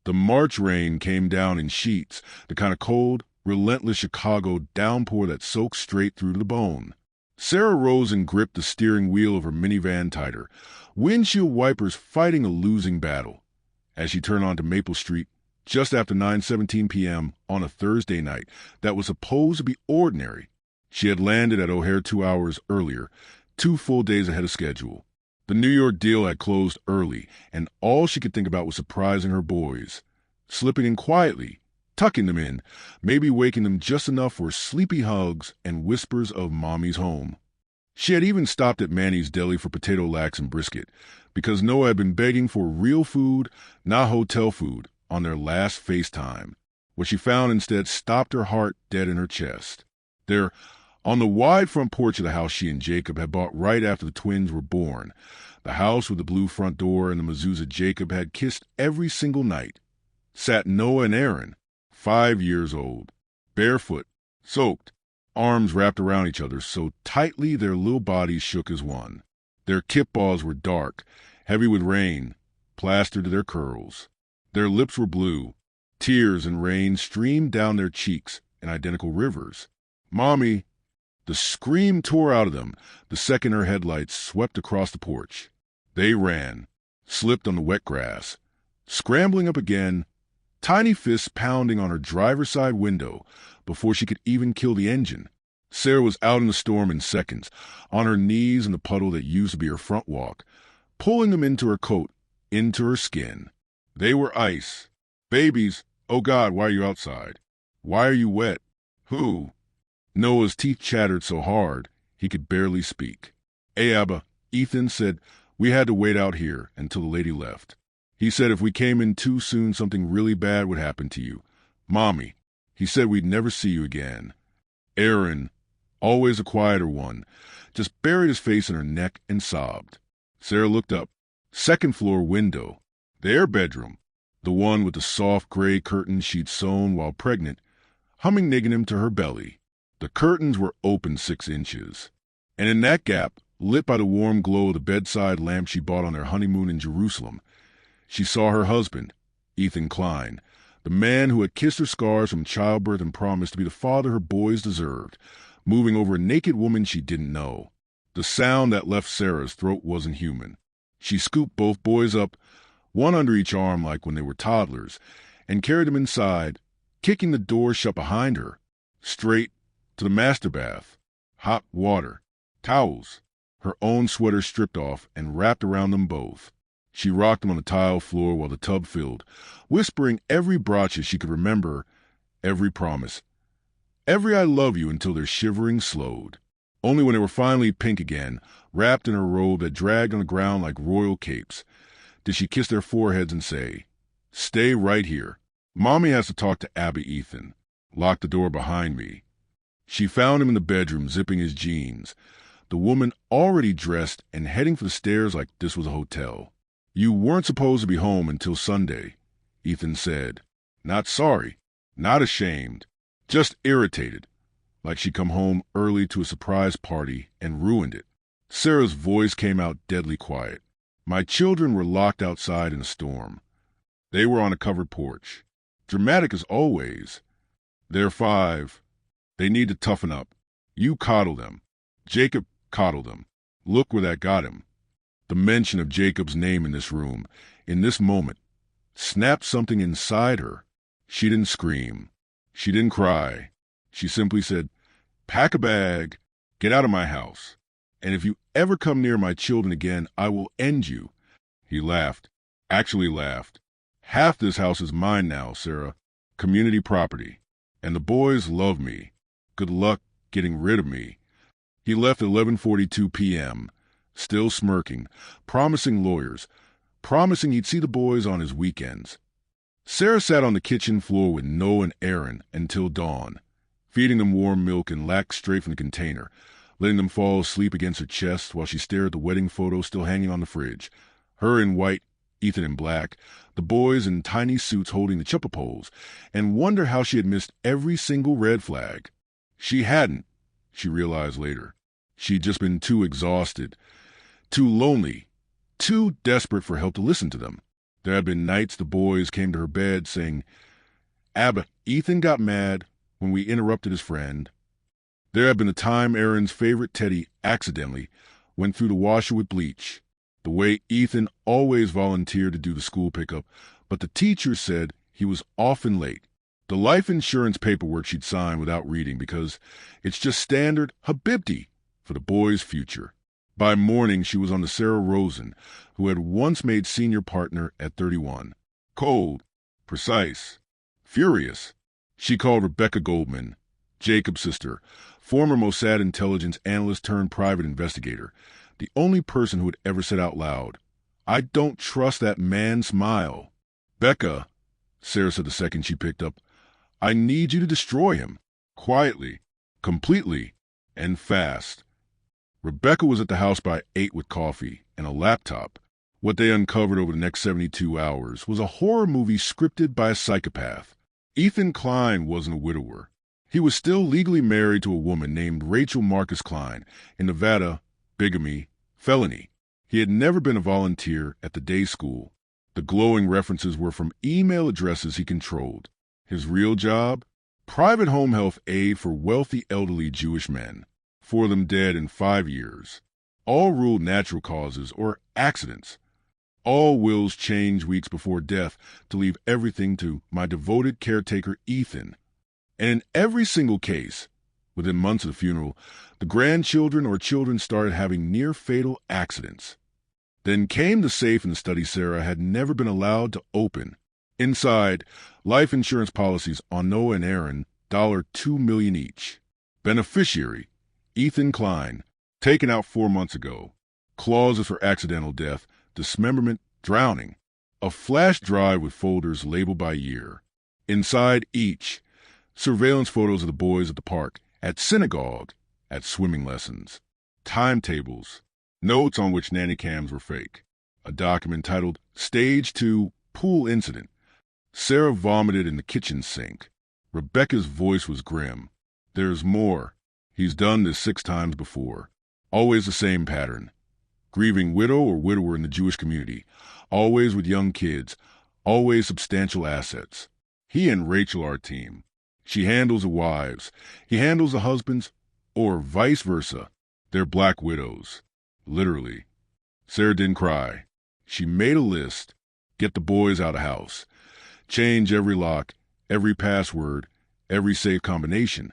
The March rain came down in sheets, the kind of cold, relentless Chicago downpour that soaks straight through to the bone. Sarah rose and gripped the steering wheel of her minivan tighter, windshield wipers fighting a losing battle. As she turned onto Maple Street, just after 9:17 p.m. on a Thursday night that was supposed to be ordinary, she had landed at O'Hare 2 hours earlier, 2 full days ahead of schedule. The New York deal had closed early, and all she could think about was surprising her boys, slipping in quietly, tucking them in, maybe waking them just enough for sleepy hugs and whispers of Mommy's home. She had even stopped at Manny's Deli for potato lax and brisket, because Noah had been begging for real food, not hotel food, on their last FaceTime. What she found instead stopped her heart dead in her chest. There, on the wide front porch of the house she and Jacob had bought right after the twins were born, the house with the blue front door and the mezuzah Jacob had kissed every single night, sat Noah and Aaron, 5 years old, barefoot, soaked, arms wrapped around each other so tightly their little bodies shook as one. Their kickballs were dark, heavy with rain, plastered to their curls. Their lips were blue. Tears and rain streamed down their cheeks in identical rivers. Mommy! The scream tore out of them the second her headlights swept across the porch. They ran, slipped on the wet grass, scrambling up again, tiny fists pounding on her driver's side window before she could even kill the engine. Sarah was out in the storm in seconds, on her knees in the puddle that used to be her front walk, pulling them into her coat, into her skin. They were ice. Babies, oh God, why are you outside? Why are you wet? Who? Noah's teeth chattered so hard he could barely speak. Abba, Ethan said we had to wait out here until the lady left. He said if we came in too soon, something really bad would happen to you. Mommy, he said we'd never see you again. Aaron, always a quieter one, just buried his face in her neck and sobbed. Sarah looked up. Second floor window. Their bedroom, the one with the soft gray curtains she'd sewn while pregnant, humming Nigginum to her belly. The curtains were open 6 inches, and in that gap, lit by the warm glow of the bedside lamp she bought on their honeymoon in Jerusalem, she saw her husband, Ethan Klein, the man who had kissed her scars from childbirth and promised to be the father her boys deserved, moving over a naked woman she didn't know. The sound that left Sarah's throat wasn't human. She scooped both boys up, one under each arm like when they were toddlers, and carried them inside, kicking the door shut behind her, straight to the master bath. Hot water, towels, her own sweater stripped off and wrapped around them both. She rocked them on the tile floor while the tub filled, whispering every bracha she could remember, every promise, every I love you until their shivering slowed. Only when they were finally pink again, wrapped in her robe that dragged on the ground like royal capes, did she kiss their foreheads and say, "Stay right here. Mommy has to talk to Abby Ethan. Lock the door behind me." She found him in the bedroom zipping his jeans, the woman already dressed and heading for the stairs like this was a hotel. "You weren't supposed to be home until Sunday," Ethan said. Not sorry, not ashamed, just irritated, like she'd come home early to a surprise party and ruined it. Sarah's voice came out deadly quiet. My children were locked outside in a storm. They were on a covered porch. Dramatic as always. They're 5. They need to toughen up. You coddle them. Jacob coddled them. Look where that got him. The mention of Jacob's name in this room, in this moment, snapped something inside her. She didn't scream. She didn't cry. She simply said, "Pack a bag. Get out of my house. And if you ever come near my children again, I will end you." He laughed. Actually laughed. "Half this house is mine now, Sarah. Community property. And the boys love me. Good luck getting rid of me." He left at 11:42 p.m., still smirking, promising lawyers, promising he'd see the boys on his weekends. Sarah sat on the kitchen floor with Noah and Aaron until dawn, feeding them warm milk and lax straight from the container, letting them fall asleep against her chest while she stared at the wedding photo still hanging on the fridge, her in white, Ethan in black, the boys in tiny suits holding the chuppah poles, and wonder how she had missed every single red flag. She hadn't, she realized later. She'd just been too exhausted, too lonely, too desperate for help to listen to them. There had been nights the boys came to her bed saying, "Abba, Ethan got mad when we interrupted his friend." There had been the time Aaron's favorite teddy accidentally went through the washer with bleach. The way Ethan always volunteered to do the school pickup, but the teacher said he was often late. The life insurance paperwork she'd sign without reading because it's just standard habibti for the boy's future. By morning, she was on to Sarah Rosen, who had once made senior partner at 31. Cold, precise, furious. She called Rebecca Goldman, Jacob's sister, former Mossad intelligence analyst turned private investigator, the only person who had ever said out loud, "I don't trust that man's smile." "Becca," Sarah said the second she picked up, "I need you to destroy him. Quietly, completely, and fast." Rebecca was at the house by 8 with coffee and a laptop. What they uncovered over the next 72 hours was a horror movie scripted by a psychopath. Ethan Klein wasn't a widower. He was still legally married to a woman named Rachel Marcus Klein. In Nevada, bigamy, felony. He had never been a volunteer at the day school. The glowing references were from email addresses he controlled. His real job? Private home health aid for wealthy elderly Jewish men. 4 of them dead in 5 years. All ruled natural causes or accidents. All wills changed weeks before death to leave everything to my devoted caretaker Ethan. And in every single case, within months of the funeral, the grandchildren or children started having near-fatal accidents. Then came the safe in the study Sarah had never been allowed to open. Inside, life insurance policies on Noah and Aaron, $2 million each. Beneficiary, Ethan Klein, taken out 4 months ago. Clauses for accidental death, dismemberment, drowning. A flash drive with folders labeled by year. Inside each, surveillance photos of the boys at the park, at synagogue, at swimming lessons. Timetables. Notes on which nanny cams were fake. A document titled Stage 2 Pool Incident. Sarah vomited in the kitchen sink. Rebecca's voice was grim. "There's more. He's done this 6 times before. Always the same pattern. Grieving widow or widower in the Jewish community. Always with young kids. Always substantial assets. He and Rachel are a team. She handles the wives. He handles the husbands, or vice versa. They're black widows. Literally." Sarah didn't cry. She made a list. Get the boys out of house. Change every lock, every password, every safe combination.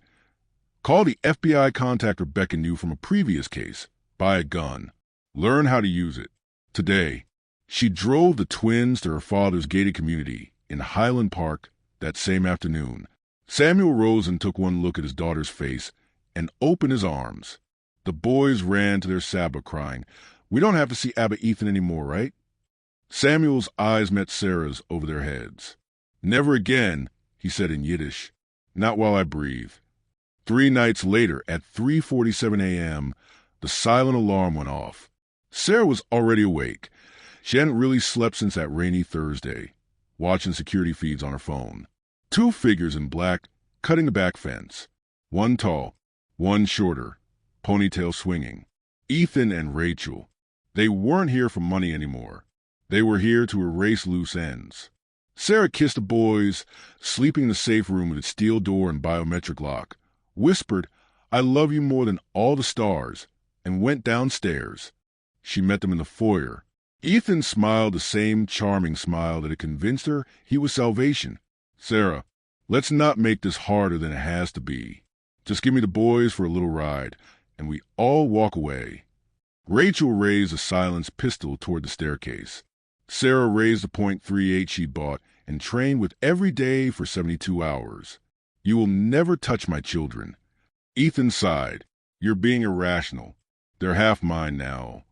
Call the FBI contact Rebecca knew from a previous case. Buy a gun. Learn how to use it. Today, she drove the twins to her father's gated community in Highland Park that same afternoon. Samuel Rosen took one look at his daughter's face and opened his arms. The boys ran to their Sabbath crying, "We don't have to see Abba Ethan anymore, right?" Samuel's eyes met Sarah's over their heads. "Never again," he said in Yiddish. "Not while I breathe." 3 nights later, at 3:47 a.m., the silent alarm went off. Sarah was already awake. She hadn't really slept since that rainy Thursday, watching security feeds on her phone. 2 figures in black, cutting the back fence. One tall, one shorter, ponytail swinging. Ethan and Rachel. They weren't here for money anymore. They were here to erase loose ends. Sarah kissed the boys, sleeping in the safe room with its steel door and biometric lock, whispered, "I love you more than all the stars," and went downstairs. She met them in the foyer. Ethan smiled the same charming smile that had convinced her he was salvation. "Sarah, let's not make this harder than it has to be. Just give me the boys for a little ride, and we all walk away." Rachel raised a silenced pistol toward the staircase. Sarah raised the .38 she'd bought and trained with every day for 72 hours. "You will never touch my children." Ethan sighed. "You're being irrational. They're half mine now."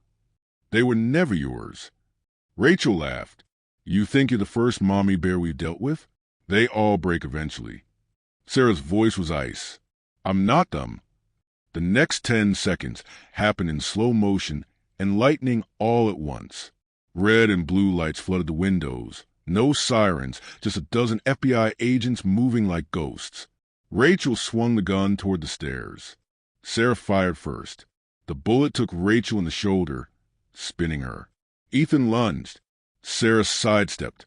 "They were never yours." Rachel laughed. "You think you're the first mommy bear we've dealt with? They all break eventually." Sarah's voice was ice. "I'm not them." The next 10 seconds happened in slow motion and lightning all at once. Red and blue lights flooded the windows. No sirens, just a dozen FBI agents moving like ghosts. Rachel swung the gun toward the stairs. Sarah fired first. The bullet took Rachel in the shoulder, spinning her. Ethan lunged. Sarah sidestepped.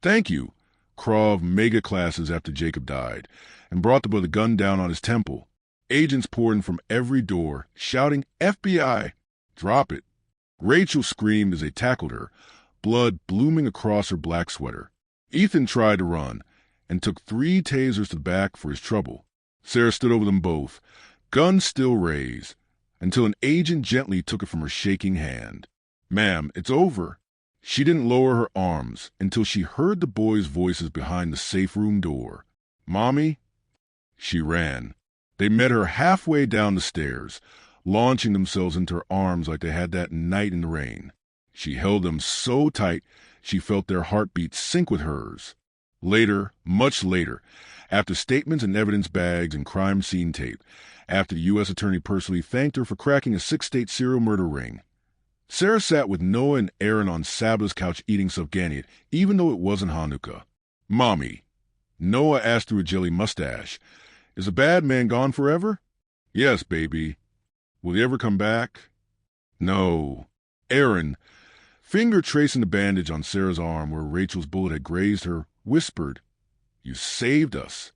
Thank you. Krav mega classes after Jacob died, and brought the gun down on his temple. Agents poured in from every door, shouting, FBI! Drop it. Rachel screamed as they tackled her, blood blooming across her black sweater. Ethan tried to run, and took 3 tasers to the back for his trouble. Sarah stood over them both, gun still raised, until an agent gently took it from her shaking hand. Ma'am, it's over. She didn't lower her arms until she heard the boys' voices behind the safe room door. Mommy? She ran. They met her halfway down the stairs, launching themselves into her arms like they had that night in the rain. She held them so tight she felt their heartbeats sync with hers. Later, much later, after statements and evidence bags and crime scene tape, after the U.S. Attorney personally thanked her for cracking a 6-state serial murder ring, Sarah sat with Noah and Aaron on Sabba's couch eating sufganiyot, even though it wasn't Hanukkah. Mommy, Noah asked through a jelly mustache, is a bad man gone forever? Yes, baby. Will he ever come back? No. Aaron, finger tracing the bandage on Sarah's arm where Rachel's bullet had grazed her, whispered, You saved us.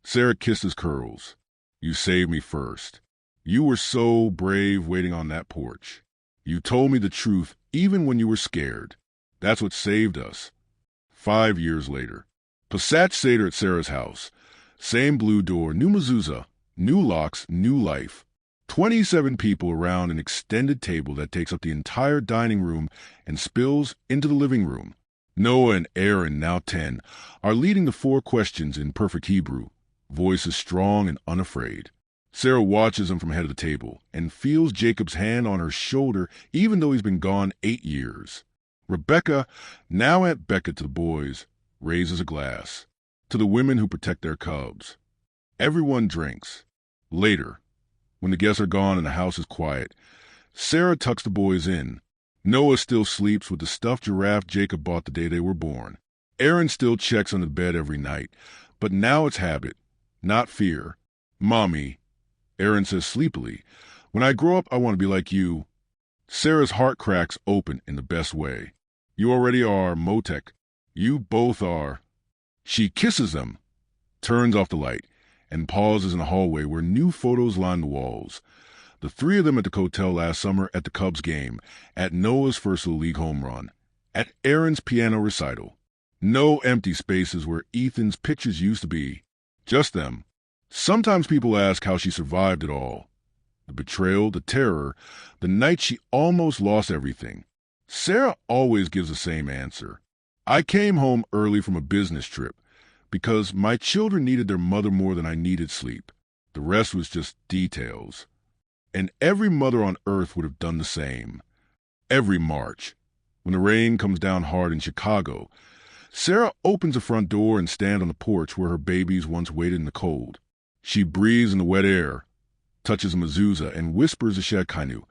Sarah kissed his curls. You saved me first. You were so brave waiting on that porch. You told me the truth even when you were scared. That's what saved us. 5 years later. Passat Seder at Sarah's house. Same blue door, new mezuzah, new locks, new life. 27 people around an extended table that takes up the entire dining room and spills into the living room. Noah and Aaron, now 10, are leading the 4 questions in perfect Hebrew, voices strong and unafraid. Sarah watches them from head of the table and feels Jacob's hand on her shoulder even though he's been gone 8 years. Rebecca, now Aunt Becca to the boys, raises a glass. To the women who protect their cubs. Everyone drinks. Later, when the guests are gone and the house is quiet, Sarah tucks the boys in. Noah still sleeps with the stuffed giraffe Jacob bought the day they were born. Aaron still checks on the bed every night, but now it's habit, not fear. Mommy, Aaron says sleepily, when I grow up, I want to be like you. Sarah's heart cracks open in the best way. You already are, Motek. You both are. She kisses them, turns off the light, and pauses in the hallway where new photos line the walls. The 3 of them at the hotel last summer at the Cubs game, at Noah's first Little League home run, at Aaron's piano recital. No empty spaces where Ethan's pictures used to be. Just them. Sometimes people ask how she survived it all. The betrayal, the terror, the night she almost lost everything. Sarah always gives the same answer. I came home early from a business trip because my children needed their mother more than I needed sleep. The rest was just details. And every mother on earth would have done the same. Every March, when the rain comes down hard in Chicago, Sarah opens the front door and stands on the porch where her babies once waited in the cold. She breathes in the wet air, touches a mezuzah, and whispers a Shekhinah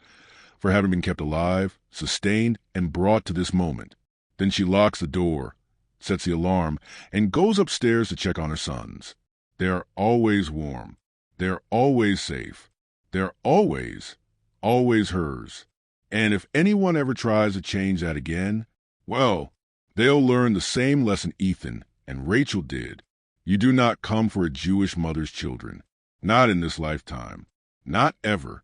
for having been kept alive, sustained, and brought to this moment. Then she locks the door, sets the alarm, and goes upstairs to check on her sons. They are always warm. They are always safe. They're always, always hers. And if anyone ever tries to change that again, well, they'll learn the same lesson Ethan and Rachel did. You do not come for a Jewish mother's children. Not in this lifetime. Not ever.